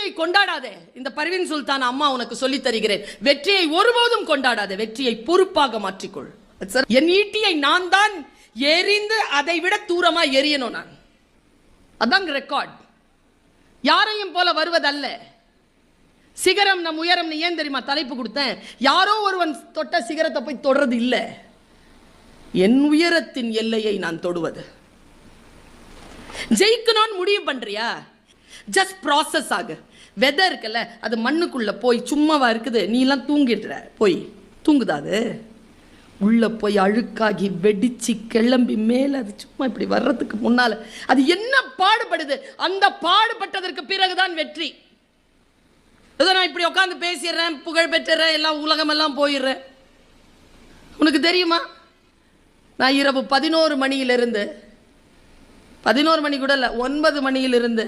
தோல்வியை கொண்டாடாதே. இந்த பர்வீன் சுல்தான் அம்மா உனக்கு சொல்லி தருகிறேன். வெற்றியை ஒருபோதும் கொண்டாடாதே, வெற்றியை பொறுப்பாக மாற்றிக்கொள். என் ஈட்டியை நான் தான் எரிந்து அதை விட தூரமா எரியணும். நான் அதான் ரெக்கார்ட். யாரையும் போல வருவதல்ல. சிகரம் நம் உயரம். நீ ஏன் தெரியுமா தலைப்பு கொடுத்தேன்? யாரோ ஒருவன் தொட்ட சிகரத்தை போய் தொடர்றது இல்லை, என் உயரத்தின் எல்லையை நான் தொடுவது. ஜெயிக்கணும்னு முடிவு பண்றியா? ஜஸ்ட் ப்ராசஸ் ஆகு. வெதர் இருக்குல்ல, அது மண்ணுக்குள்ள போய் சும்மாவா இருக்குது? நீ எல்லாம் தூங்கிடுற, போய் தூங்குதா? அது உள்ள போய் அழுக்காகி வெடிச்சு கிளம்பி மேல அது சும்மா இப்படி வர்றதுக்கு முன்னால அது என்ன பாடுபடுது? அந்த பாடுபட்டதற்கு பிறகுதான் வெற்றி. நான் இப்படி உட்காந்து பேசிடுறேன், புகழ் பெற்றுறேன், எல்லாம் உலகமெல்லாம் போயிடுறேன். உனக்கு தெரியுமா, நான் இரவு 11 மணியிலிருந்து 11 மணி கூட இல்லை, 9 மணியிலிருந்து